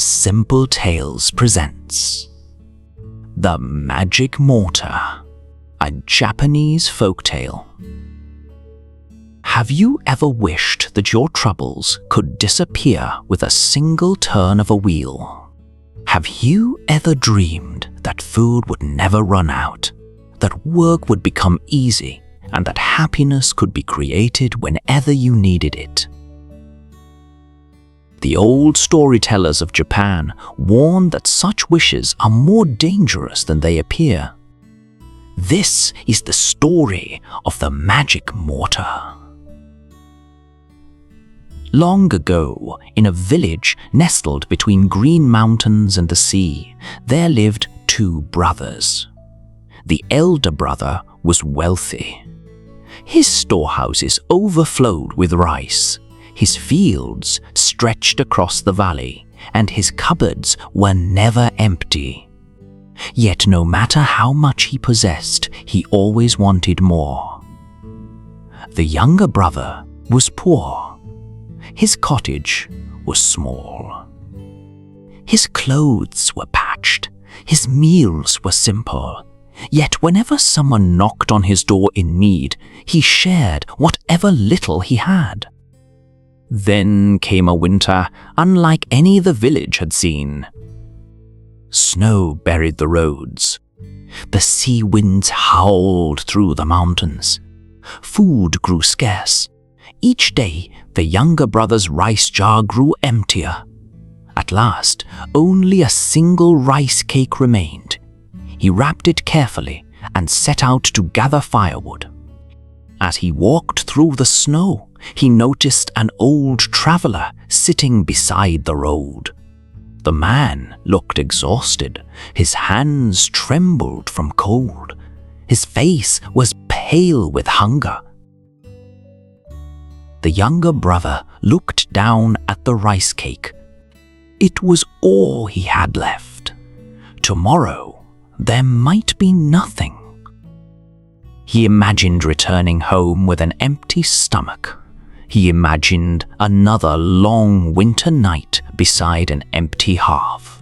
Simple Tales presents The Magic Mortar, a Japanese folktale. Have you ever wished that your troubles could disappear with a single turn of a wheel? Have you ever dreamed that food would never run out, that work would become easy, and that happiness could be created whenever you needed it? The old storytellers of Japan warn that such wishes are more dangerous than they appear. This is the story of the Magic Mortar. Long ago, in a village nestled between green mountains and the sea, there lived two brothers. The elder brother was wealthy. His storehouses overflowed with rice. His fields stretched across the valley, and his cupboards were never empty. Yet no matter how much he possessed, he always wanted more. The younger brother was poor. His cottage was small. His clothes were patched. His meals were simple. Yet whenever someone knocked on his door in need, he shared whatever little he had. Then came a winter unlike any the village had seen. Snow buried the roads. The sea winds howled through the mountains. Food grew scarce. Each day, the younger brother's rice jar grew emptier. At last, only a single rice cake remained. He wrapped it carefully and set out to gather firewood. As he walked through the snow, he noticed an old traveler sitting beside the road. The man looked exhausted. His hands trembled from cold. His face was pale with hunger. The younger brother looked down at the rice cake. It was all he had left. Tomorrow, there might be nothing. He imagined returning home with an empty stomach. He imagined another long winter night beside an empty hearth.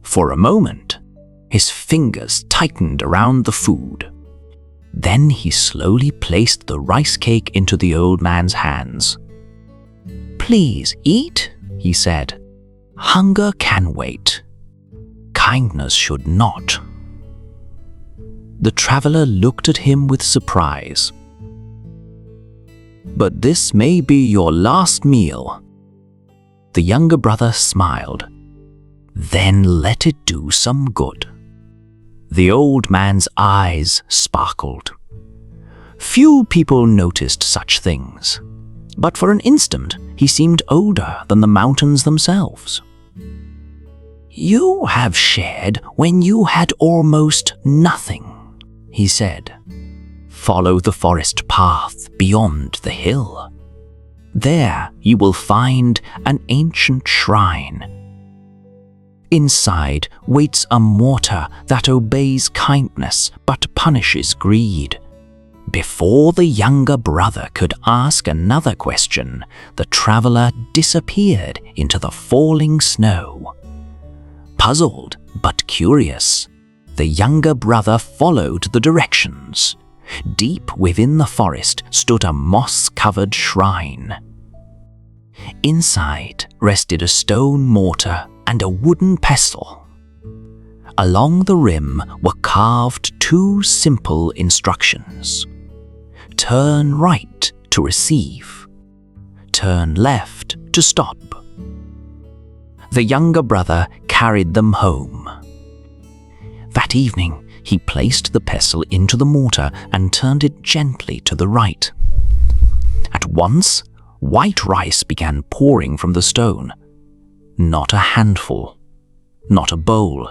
For a moment, his fingers tightened around the food. Then he slowly placed the rice cake into the old man's hands. "Please eat," he said. "Hunger can wait. Kindness should not." The traveler looked at him with surprise. "But this may be your last meal." The younger brother smiled. "Then let it do some good." The old man's eyes sparkled. Few people noticed such things, but for an instant he seemed older than the mountains themselves. "You have shared when you had almost nothing," he said. "Follow the forest path beyond the hill. There you will find an ancient shrine. Inside waits a mortar that obeys kindness but punishes greed." Before the younger brother could ask another question, the traveler disappeared into the falling snow. Puzzled but curious, the younger brother followed the directions. Deep within the forest stood a moss-covered shrine. Inside rested a stone mortar and a wooden pestle. Along the rim were carved two simple instructions. Turn right to receive. Turn left to stop. The younger brother carried them home. That evening, he placed the pestle into the mortar and turned it gently to the right. At once, white rice began pouring from the stone. Not a handful, not a bowl,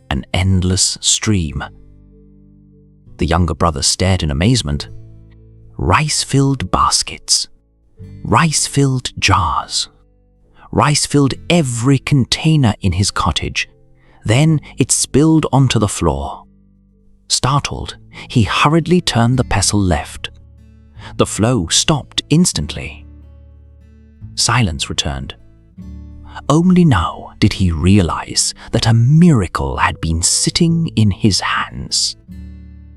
an endless stream. The younger brother stared in amazement. Rice-filled baskets, rice-filled jars. Rice filled every container in his cottage. Then it spilled onto the floor. Startled, he hurriedly turned the pestle left. The flow stopped instantly. Silence returned. Only now did he realize that a miracle had been sitting in his hands.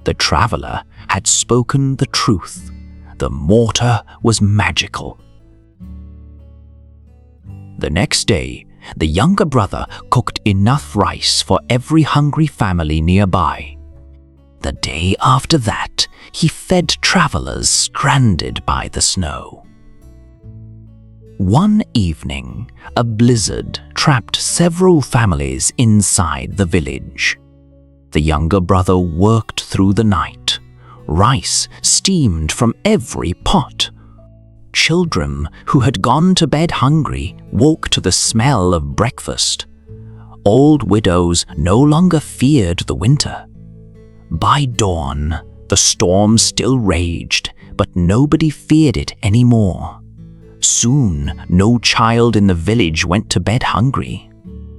The traveler had spoken the truth. The mortar was magical. The next day, the younger brother cooked enough rice for every hungry family nearby. The day after that, he fed travelers stranded by the snow. One evening, a blizzard trapped several families inside the village. The younger brother worked through the night. Rice steamed from every pot. Children who had gone to bed hungry woke to the smell of breakfast. Old widows no longer feared the winter. By dawn, the storm still raged, but nobody feared it anymore. Soon, no child in the village went to bed hungry.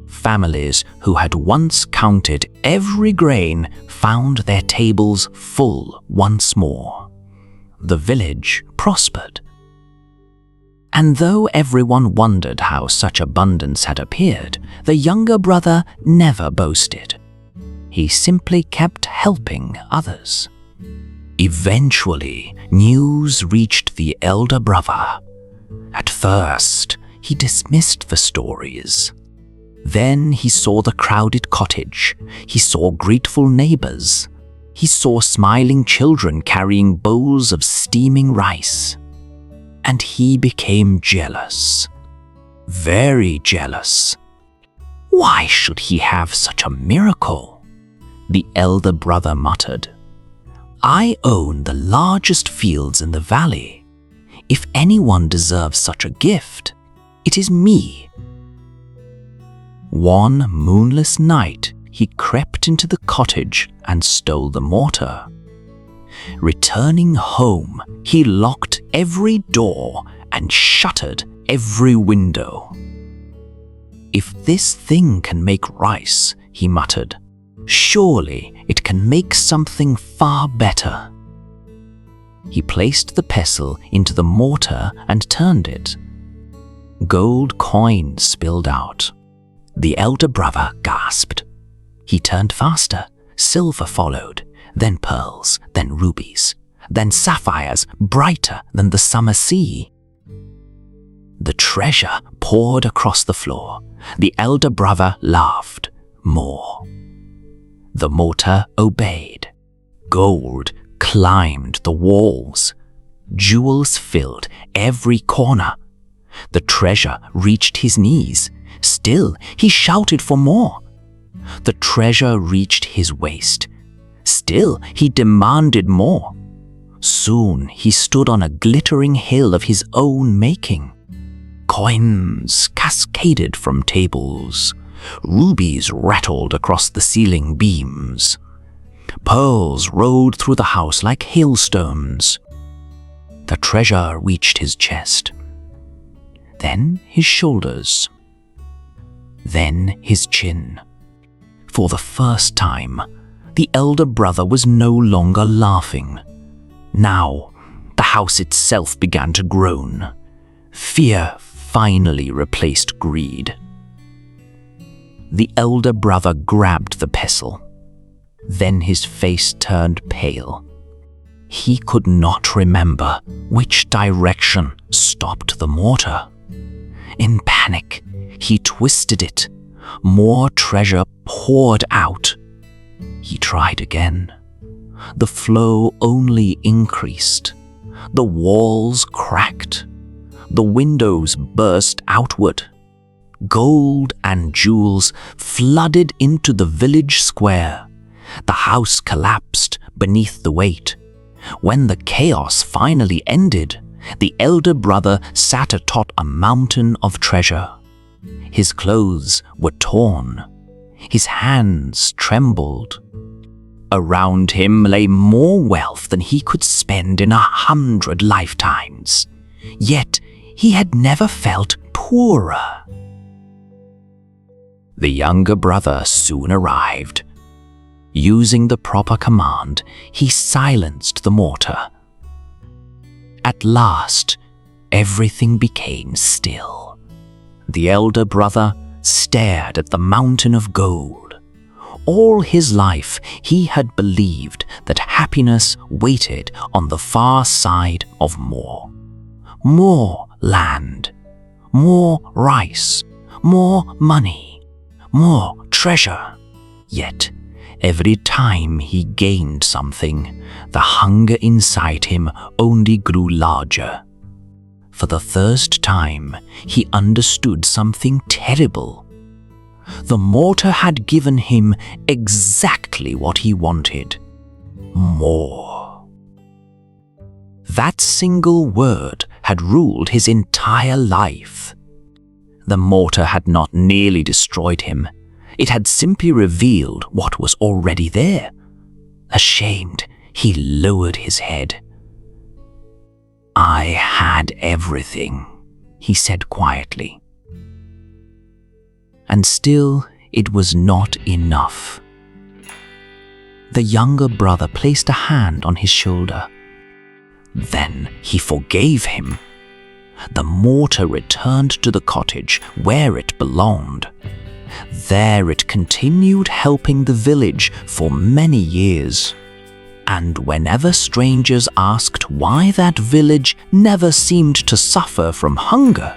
Families who had once counted every grain found their tables full once more. The village prospered. And though everyone wondered how such abundance had appeared, the younger brother never boasted. He simply kept helping others. Eventually, news reached the elder brother. At first, he dismissed the stories. Then he saw the crowded cottage. He saw grateful neighbors. He saw smiling children carrying bowls of steaming rice. And he became jealous. Very jealous. Why should he have such a miracle? The elder brother muttered. I own the largest fields in the valley. If anyone deserves such a gift, it is me. One moonless night, he crept into the cottage and stole the mortar. Returning home, he locked every door and shuttered every window. If this thing can make rice, he muttered, surely it can make something far better. He placed the pestle into the mortar and turned it. Gold coins spilled out. The elder brother gasped. He turned faster. Silver followed, then pearls, then rubies, then sapphires brighter than the summer sea. The treasure poured across the floor. The elder brother laughed. More. The mortar obeyed. Gold climbed the walls. Jewels filled every corner. The treasure reached his knees. Still, he shouted for more. The treasure reached his waist. Still, he demanded more. Soon, he stood on a glittering hill of his own making. Coins cascaded from tables. Rubies rattled across the ceiling beams. Pearls rolled through the house like hailstones. The treasure reached his chest. Then his shoulders. Then his chin. For the first time, the elder brother was no longer laughing. Now, the house itself began to groan. Fear finally replaced greed. The elder brother grabbed the pestle. Then his face turned pale. He could not remember which direction stopped the mortar. In panic, he twisted it. More treasure poured out. He tried again. The flow only increased. The walls cracked. The windows burst outward. Gold and jewels flooded into the village square. The house collapsed beneath the weight. When the chaos finally ended, the elder brother sat atop a mountain of treasure. His clothes were torn. His hands trembled. Around him lay more wealth than he could spend in 100 lifetimes. Yet he had never felt poorer. The younger brother soon arrived. Using the proper command, he silenced the mortar. At last, everything became still. The elder brother stared at the mountain of gold. All his life he had believed that happiness waited on the far side of more. More land, more rice, more money, more treasure. Yet, every time he gained something, the hunger inside him only grew larger. For the first time, he understood something terrible. The mortar had given him exactly what he wanted: more. That single word had ruled his entire life. The mortar had not nearly destroyed him. It had simply revealed what was already there. Ashamed, he lowered his head. "I had everything," he said quietly. And still, it was not enough. The younger brother placed a hand on his shoulder. Then he forgave him. The mortar returned to the cottage where it belonged. There it continued helping the village for many years. And whenever strangers asked why that village never seemed to suffer from hunger,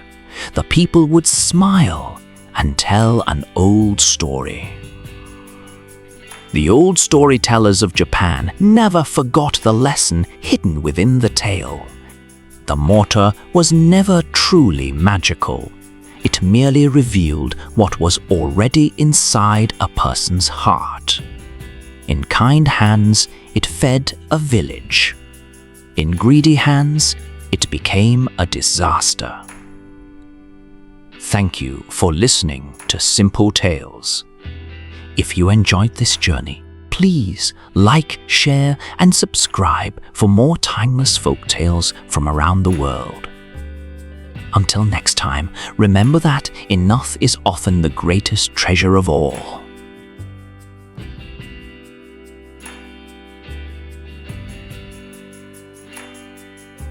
the people would smile and tell an old story. The old storytellers of Japan never forgot the lesson hidden within the tale. The mortar was never truly magical. It merely revealed what was already inside a person's heart. In kind hands, it fed a village. In greedy hands, it became a disaster. Thank you for listening to Simple Tales. If you enjoyed this journey, please like, share, and subscribe for more timeless folk tales from around the world. Until next time, remember that enough is often the greatest treasure of all.